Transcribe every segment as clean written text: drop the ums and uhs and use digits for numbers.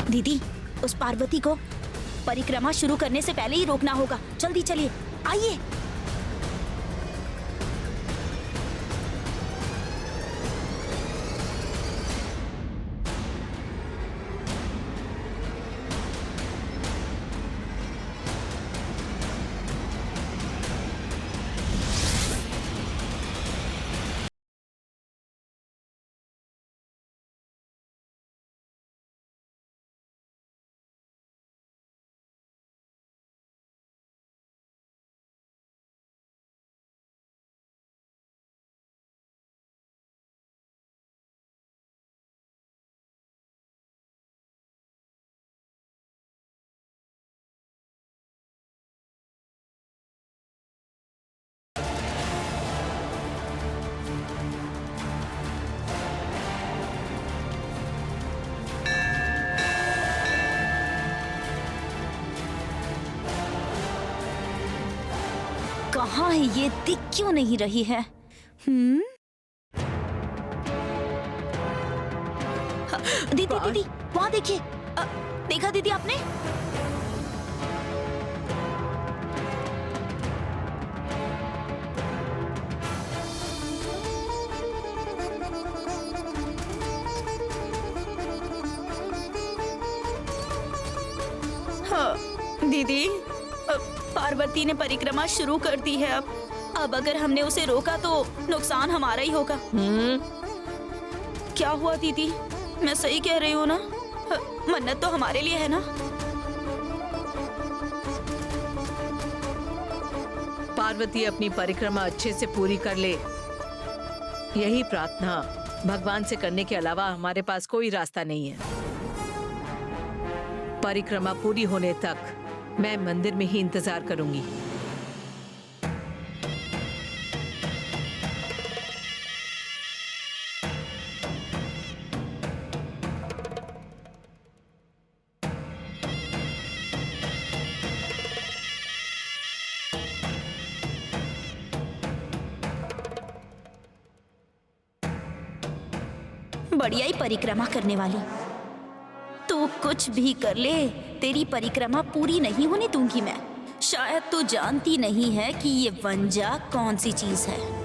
दीदी, उस पार्वती को परिक्रमा शुरू करने से पहले ही रोकना होगा। जल्दी चलिए, आइए। कहाँ है ये? दिख क्यों नहीं रही है? दीदी दीदी, वहाँ देखिए। देखा दीदी आपने? हाँ दीदी, पार्वती ने परिक्रमा शुरू कर दी है। अब अगर हमने उसे रोका तो नुकसान हमारा ही होगा। क्या हुआ दीदी? मैं सही कह रही हूँ ना? मन्नत तो हमारे लिए है ना? पार्वती अपनी परिक्रमा अच्छे से पूरी कर ले, यही प्रार्थना भगवान से करने के अलावा हमारे पास कोई रास्ता नहीं है। परिक्रमा पूरी होने तक मैं मंदिर में ही इंतजार करूंगी। बढ़िया ही परिक्रमा करने वाली। तू कुछ भी कर ले, तेरी परिक्रमा पूरी नहीं होने दूंगी मैं। शायद तू जानती नहीं है कि ये वंजा कौन सी चीज है।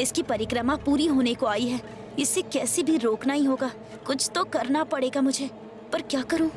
इसकी परिक्रमा पूरी होने को आई है। इसे कैसे भी रोकना ही होगा। कुछ तो करना पड़ेगा मुझे, पर क्या करूं?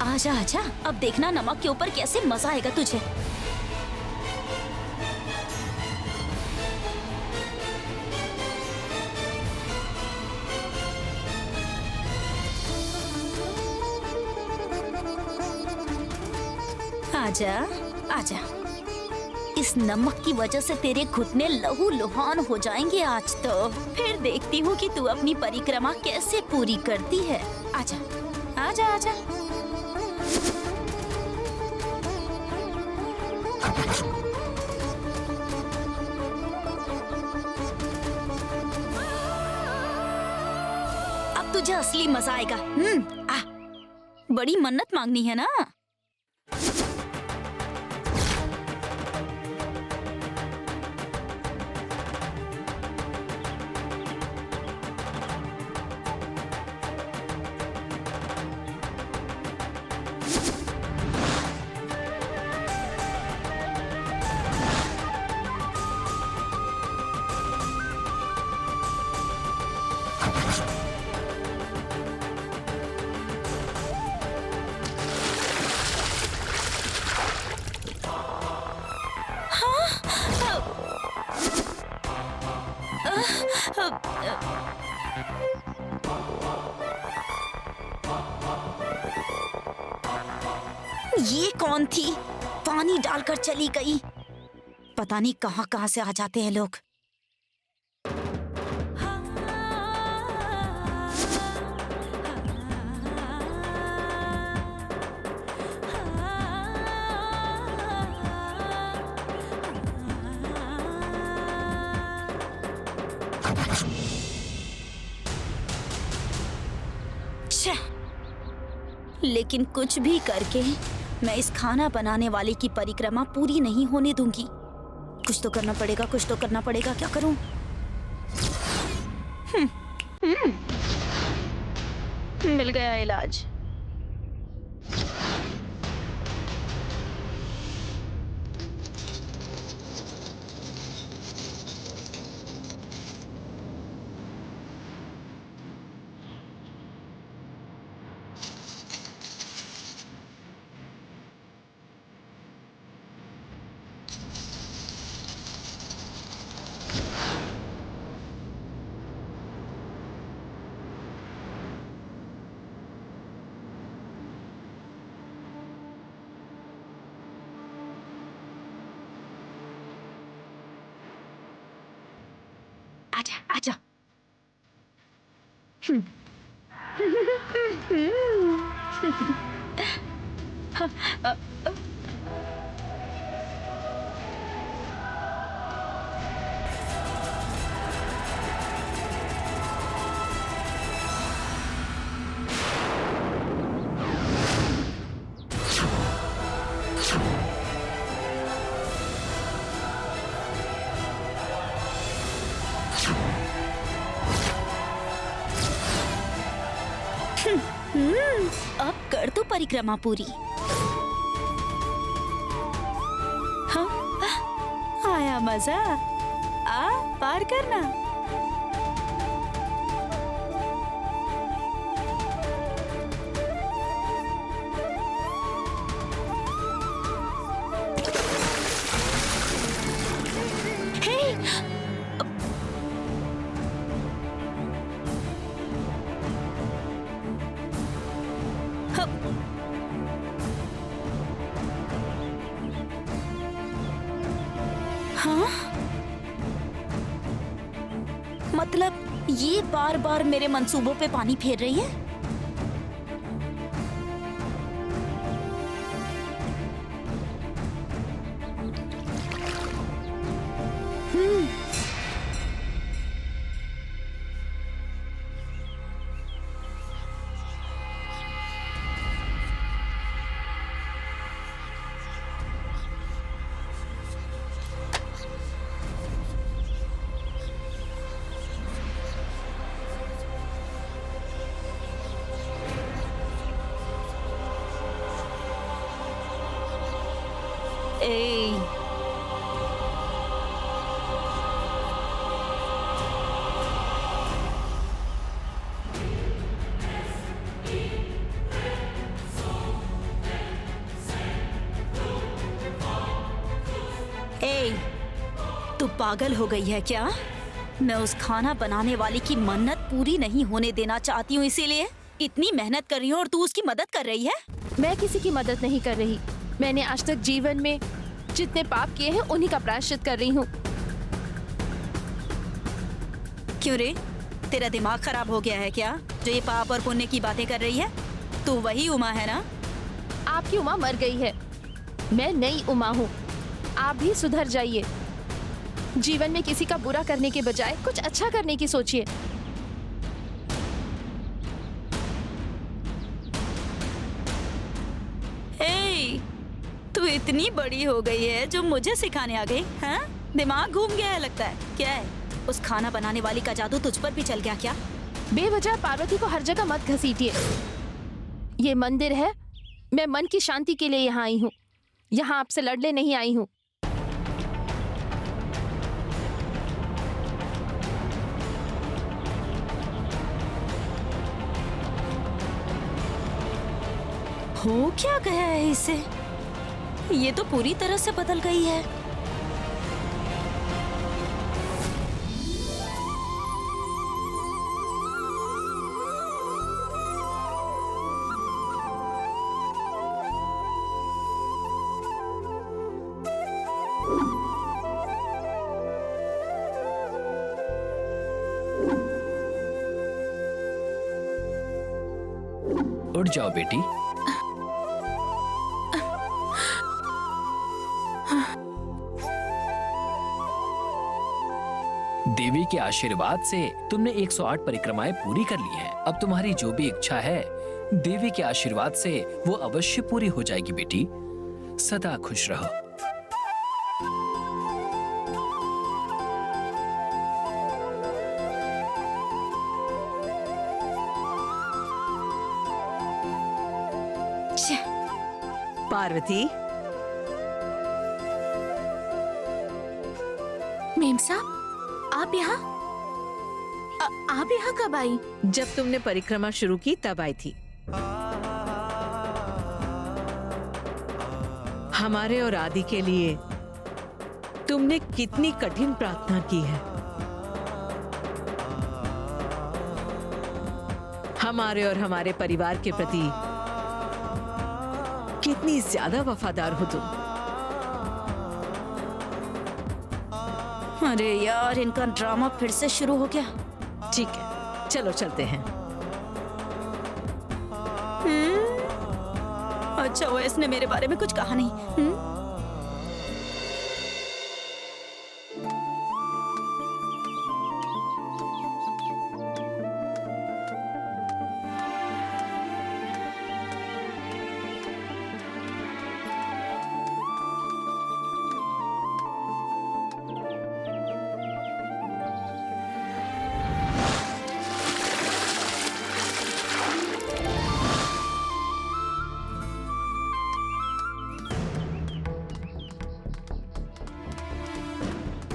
आजा आजा, अब देखना नमक के ऊपर कैसे मजा आएगा तुझे। आजा आजा, इस नमक की वजह से तेरे घुटने लहू लुहान हो जाएंगे आज तो। फिर देखती हूँ कि तू अपनी परिक्रमा कैसे पूरी करती है। आजा आजा आजा। अब तुझे असली मजा आएगा। आ, बड़ी मन्नत मांगनी है ना। ये कौन थी? पानी डालकर चली गई। पता नहीं कहां कहां से आ जाते हैं लोग। लेकिन कुछ भी करके मैं इस खाना बनाने वाले की परिक्रमा पूरी नहीं होने दूंगी। कुछ तो करना पड़ेगा, कुछ तो करना पड़ेगा। क्या करूं? मिल गया इलाज। आजा आजा। अब कर दो परिक्रमा पूरी। हाँ? आया मजा? आ पार करना। हाँ? मतलब ये बार बार मेरे मंसूबों पे पानी फेर रही है। ए तू पागल हो गई है क्या? मैं उस खाना बनाने वाली की मन्नत पूरी नहीं होने देना चाहती हूँ, इसीलिए इतनी मेहनत कर रही हूँ और तू उसकी मदद कर रही है। मैं किसी की मदद नहीं कर रही। मैंने आज तक जीवन में जितने पाप किए हैं उन्हीं का प्रायश्चित कर रही हूँ। क्यों रे, तेरा दिमाग खराब हो गया है क्या जो ये पाप और पुण्य की बातें कर रही है? तू वही उमा है ना? आपकी उमा मर गई है, मैं नई उमा हूँ। आप भी सुधर जाइए। जीवन में किसी का बुरा करने के बजाय कुछ अच्छा करने की सोचिए। हे, तू इतनी बड़ी हो गई है जो मुझे सिखाने आ गई? हाँ, दिमाग घूम गया है लगता है। क्या है, उस खाना बनाने वाली का जादू तुझ पर भी चल गया क्या? बेवजह पार्वती को हर जगह मत घसीटिए। ये मंदिर है, मैं मन की शांति के लिए यहाँ आई हूँ। यहाँ आपसे लड़ने नहीं आई हूँ। हो क्या गया है इसे? ये तो पूरी तरह से बदल गई है। उठ जाओ बेटी। देवी के आशीर्वाद से तुमने 108 परिक्रमाएं पूरी कर ली हैं। अब तुम्हारी जो भी इच्छा है देवी के आशीर्वाद से वो अवश्य पूरी हो जाएगी बेटी। सदा खुश रहो। पार्वती, मेम साहब, आप यहाँ कब आई? जब तुमने परिक्रमा शुरू की तब आई थी। हमारे और आदि के लिए तुमने कितनी कठिन प्रार्थना की है। हमारे और हमारे परिवार के प्रति कितनी ज्यादा वफादार हो तुम। अरे यार, इनका ड्रामा फिर से शुरू हो गया। ठीक है, चलो चलते हैं। अच्छा हुआ इसने मेरे बारे में कुछ कहा नहीं।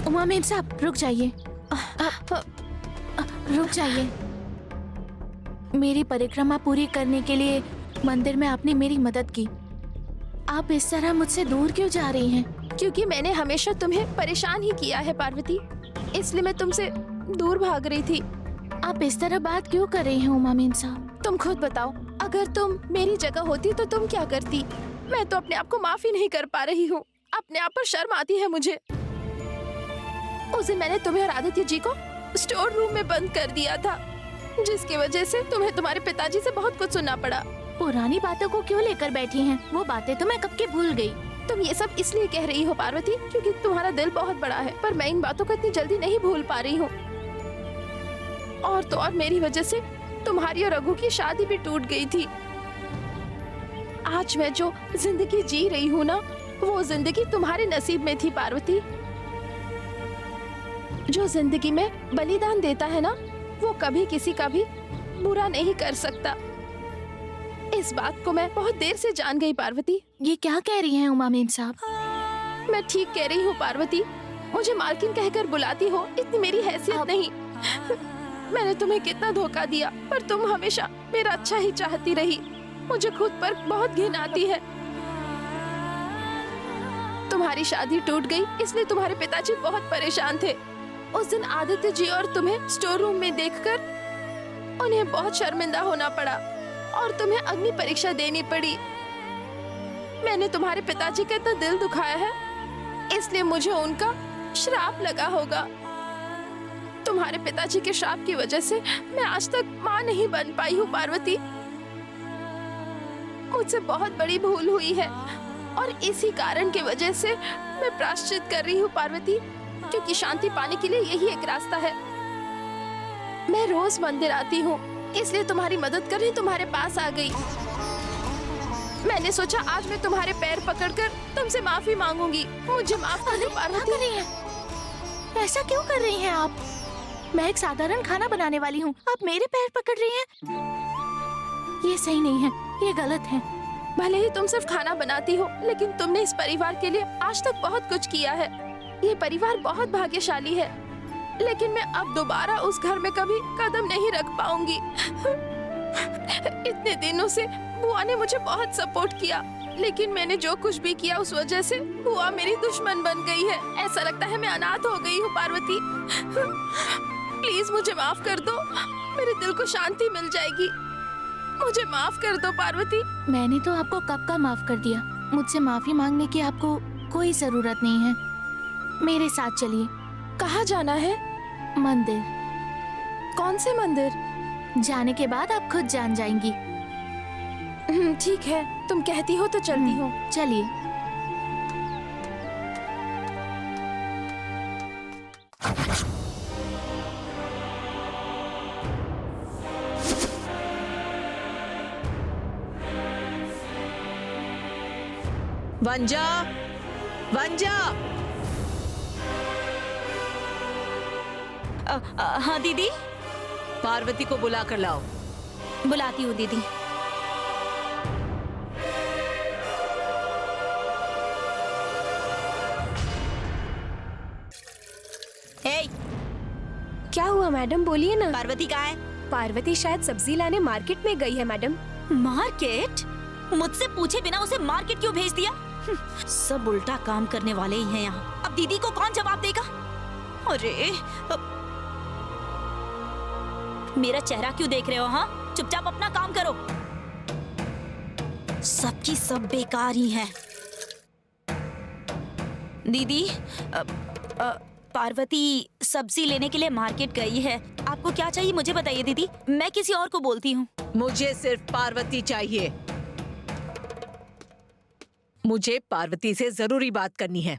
उमा मेम साहब, रुक जाइए। रुक जाइए। मेरी परिक्रमा पूरी करने के लिए मंदिर में आपने मेरी मदद की। आप इस तरह मुझसे दूर क्यों जा रही हैं? क्योंकि मैंने हमेशा तुम्हें परेशान ही किया है पार्वती, इसलिए मैं तुमसे दूर भाग रही थी। आप इस तरह बात क्यों कर रही हैं उमा मेम साहब? तुम खुद बताओ, अगर तुम मेरी जगह होती तो तुम क्या करती? मैं तो अपने आप को माफी नहीं कर पा रही हूँ। अपने आप पर शर्म आती है मुझे। उस दिन मैंने तुम्हें और आदित्य जी को स्टोर रूम में बंद कर दिया था, जिसकी वजह से तुम्हें तुम्हारे पिताजी से बहुत कुछ सुनना पड़ा। पुरानी बातों को क्यों लेकर बैठी हैं? वो बातें तो मैं कब की भूल गई। तुम ये सब इसलिए कह रही हो पार्वती क्योंकि तुम्हारा दिल बहुत बड़ा है, पर मैं इन बातों को इतनी जल्दी नहीं भूल पा रही हूँ। और तो और मेरी वजह से तुम्हारी और रघु की शादी भी टूट गई थी। आज मैं जो जिंदगी जी रही हूँ ना, वो जिंदगी तुम्हारे नसीब में थी पार्वती। जो जिंदगी में बलिदान देता है ना, वो कभी किसी का भी बुरा नहीं कर सकता। इस बात को मैं बहुत देर से जान गई पार्वती। ये क्या कह रही हैं उमा मेम साहब? मैं ठीक कह रही हूँ पार्वती। मुझे मालकिन कहकर बुलाती हो, इतनी मेरी हैसियत नहीं। मैंने तुम्हें कितना धोखा दिया, पर तुम हमेशा मेरा अच्छा ही चाहती रही। मुझे खुद पर बहुत घिन आती है। तुम्हारी शादी टूट गई, इसलिए तुम्हारे पिताजी बहुत परेशान थे। उस दिन आदित्य जी और तुम्हें स्टोर रूम में देखकर उन्हें बहुत शर्मिंदा होना पड़ा और तुम्हें अग्नि परीक्षा देनी पड़ी। मैंने तुम्हारे पिताजी का इतना दिल दुखाया है, इसलिए मुझे उनका श्राप लगा होगा। तुम्हारे पिताजी के श्राप की वजह से मैं आज तक माँ नहीं बन पाई हूँ पार्वती। मुझसे बहुत बड़ी भूल हुई है और इसी कारण की वजह से मैं प्रायश्चित कर रही हूँ पार्वती, क्योंकि शांति पाने के लिए यही एक रास्ता है। मैं रोज मंदिर आती हूँ, इसलिए तुम्हारी मदद करने तुम्हारे पास आ गई। मैंने सोचा आज मैं तुम्हारे पैर पकड़कर तुमसे माफी मांगूंगी। मुझे माफ कर दो पार्वती। ऐसा क्यों कर रही हैं आप? मैं एक साधारण खाना बनाने वाली हूँ, आप मेरे पैर पकड़ रही हैं? ये सही नहीं है, ये गलत है। भले ही तुम सिर्फ खाना बनाती हो, लेकिन तुमने इस परिवार के लिए आज तक बहुत कुछ किया है। ये परिवार बहुत भाग्यशाली है, लेकिन मैं अब दोबारा उस घर में कभी कदम नहीं रख पाऊंगी। इतने दिनों से बुआ ने मुझे बहुत सपोर्ट किया, लेकिन मैंने जो कुछ भी किया उस वजह से बुआ मेरी दुश्मन बन गई है। ऐसा लगता है मैं अनाथ हो गई हूँ पार्वती। प्लीज मुझे माफ कर दो, मेरे दिल को शांति मिल जाएगी। मुझे माफ कर दो पार्वती। मैंने तो आपको कब का माफ कर दिया। मुझसे माफी मांगने की आपको कोई जरूरत नहीं है। मेरे साथ चलिए। कहाँ जाना है? मंदिर। कौन से मंदिर? जाने के बाद आप खुद जान जाएंगी। ठीक है, तुम कहती हो तो चलती हूँ। चलिए। वंजा, वंजा। हाँ दीदी, पार्वती को बुला कर लाओ। बुलाती हूँ दीदी। ए, क्या हुआ मैडम, बोलिए ना। पार्वती कहाँ है? पार्वती शायद सब्जी लाने मार्केट में गई है मैडम। मार्केट? मुझसे पूछे बिना उसे मार्केट क्यों भेज दिया? सब उल्टा काम करने वाले ही हैं यहाँ। अब दीदी को कौन जवाब देगा? अरे मेरा चेहरा क्यों देख रहे हो? हाँ, चुपचाप अपना काम करो। सबकी सब बेकार ही हैं। दीदी, पार्वती सब्जी लेने के लिए मार्केट गई है। आपको क्या चाहिए मुझे बताइए दीदी, मैं किसी और को बोलती हूँ। मुझे सिर्फ पार्वती चाहिए। मुझे पार्वती से जरूरी बात करनी है।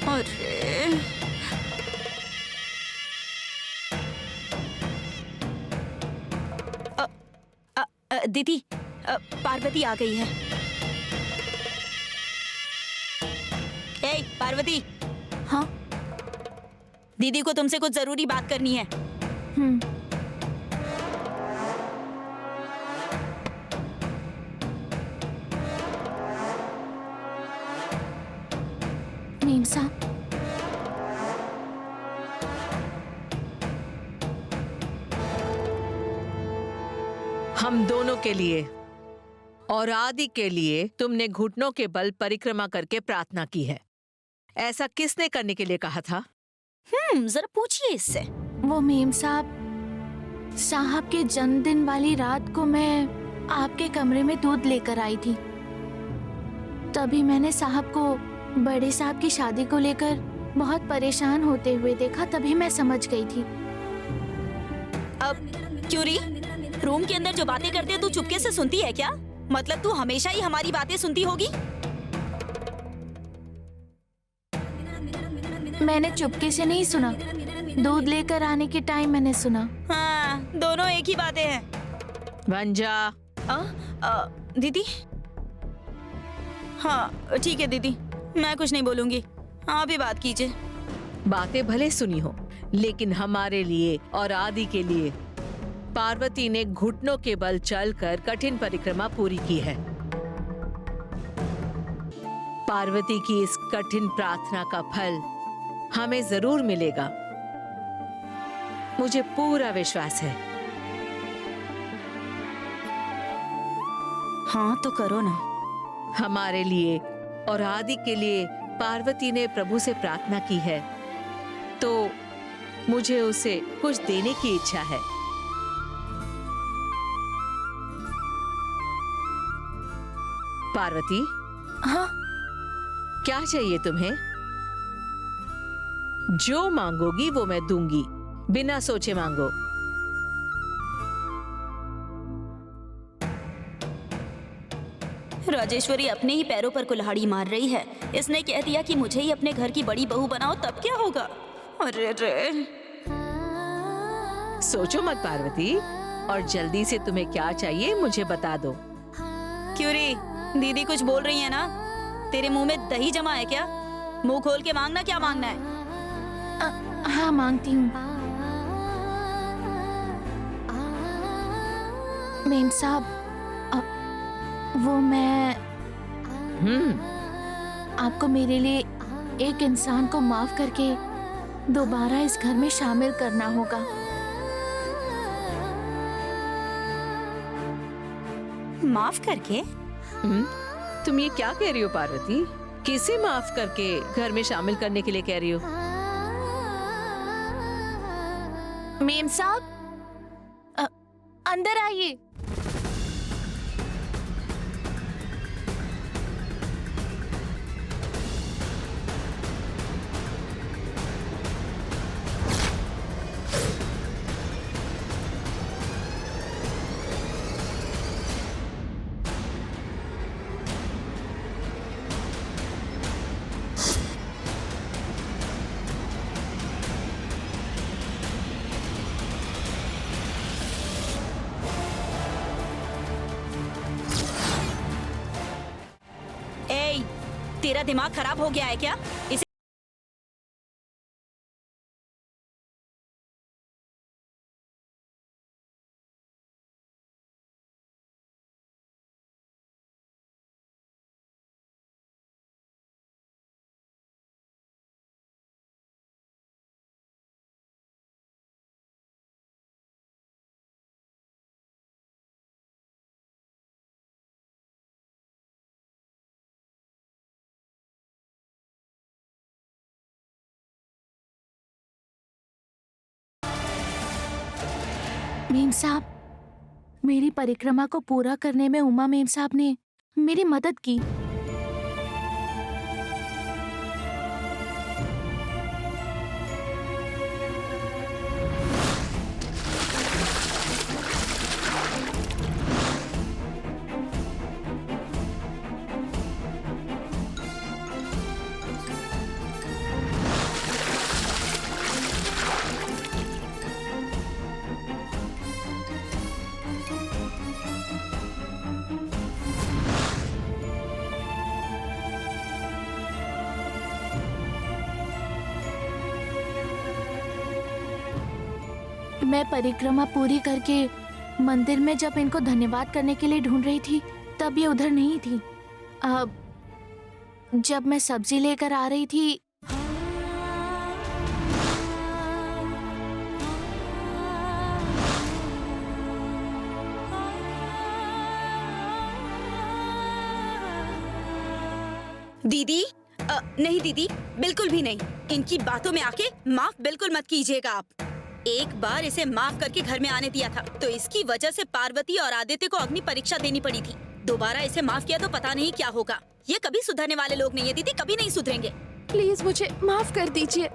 अरे दीदी, पार्वती आ गई है। ए पार्वती। हाँ। दीदी को तुमसे कुछ जरूरी बात करनी है। मीम साहब, हम दोनों के लिए और आदि के लिए तुमने घुटनों के बल परिक्रमा करके प्रार्थना की है। ऐसा किसने करने के लिए कहा था? जरा पूछिए इससे। वो मीम साहब के जन्मदिन वाली रात को मैं आपके कमरे में दूध लेकर आई थी। तभी मैंने साहब को बड़े साहब की शादी को लेकर बहुत परेशान होते हुए देखा, तभी मैं समझ गई थी। अब क्यों री? रूम के अंदर जो बातें करते हैं तू चुपके से सुनती है क्या? मतलब तू हमेशा ही हमारी बातें सुनती होगी? मैंने चुपके से नहीं सुना, दूध लेकर आने के टाइम मैंने सुना। हाँ, दोनों एक ही बातें हैं। वंजा। दीदी, हाँ ठीक है दीदी, मैं कुछ नहीं बोलूंगी, आप ही बात कीजिए। बातें भले सुनी हो, लेकिन हमारे लिए और आदि के लिए पार्वती ने घुटनों के बल चलकर कठिन परिक्रमा पूरी की है। पार्वती की इस कठिन प्रार्थना का फल हमें जरूर मिलेगा, मुझे पूरा विश्वास है। हाँ तो करो ना। हमारे लिए और आदि के लिए पार्वती ने प्रभु से प्रार्थना की है, तो मुझे उसे कुछ देने की इच्छा है। पार्वती। हाँ। क्या चाहिए तुम्हें? जो मांगोगी वो मैं दूंगी, बिना सोचे मांगो। राजेश्वरी अपने ही पैरों पर कुल्हाड़ी मार रही है। इसने कह दिया कि मुझे ही अपने घर की बड़ी बहू बनाओ, तब क्या होगा? अरे रे। सोचो मत पार्वती, और जल्दी से तुम्हें क्या चाहिए मुझे बता दो। क्यों रे, दीदी कुछ बोल रही है ना? तेरे मुंह में दही जमा है क्या? मुंह खोल के मांगना, क्या मांगना है? हाँ मांगती हूँ। मेम साहब, वो मैं आपको मेरे लिए एक इंसान को माफ करके दोबारा इस घर में शामिल करना होगा। माफ करके? तुम ये क्या कह रही हो पार्वती? किसे माफ करके घर में शामिल करने के लिए कह रही हो? मेम साहब, अंदर आइए। तेरा दिमाग खराब हो गया है क्या? इसे मेम साहब, मेरी परिक्रमा को पूरा करने में उमा मेम साहब ने मेरी मदद की। मैं परिक्रमा पूरी करके मंदिर में जब इनको धन्यवाद करने के लिए ढूंढ रही थी, तब ये उधर नहीं थी। अब जब मैं सब्जी लेकर आ रही थी, दीदी, नहीं दीदी, बिल्कुल भी नहीं। इनकी बातों में आके माफ बिल्कुल मत कीजिएगा आप। एक बार इसे माफ करके घर में आने दिया था, तो इसकी वजह से पार्वती और आदित्य को अग्नि परीक्षा देनी पड़ी थी। दोबारा इसे माफ किया तो पता नहीं क्या होगा। ये कभी सुधरने वाले लोग नहीं है दीदी, कभी नहीं सुधरेंगे। प्लीज मुझे माफ कर दीजिए।